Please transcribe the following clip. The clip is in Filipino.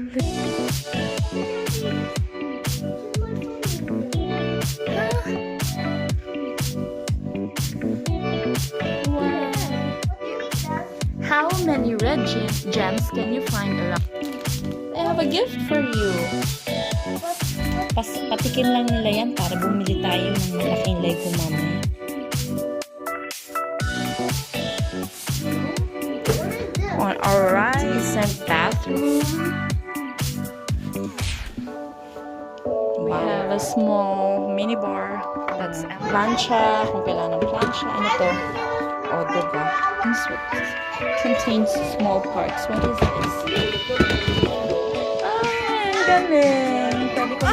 How many red gems can you find around? I have a gift for you. Patikin lang nila yan para bumili tayo ng malaking Lego mamaya. On our rise and bathroom, we have a small mini bar. That's a plancha. Kung kailangan ng plancha. Ano to? Oh, diba? Contains small parts. What is this? Ah, ang galing. Pwede ko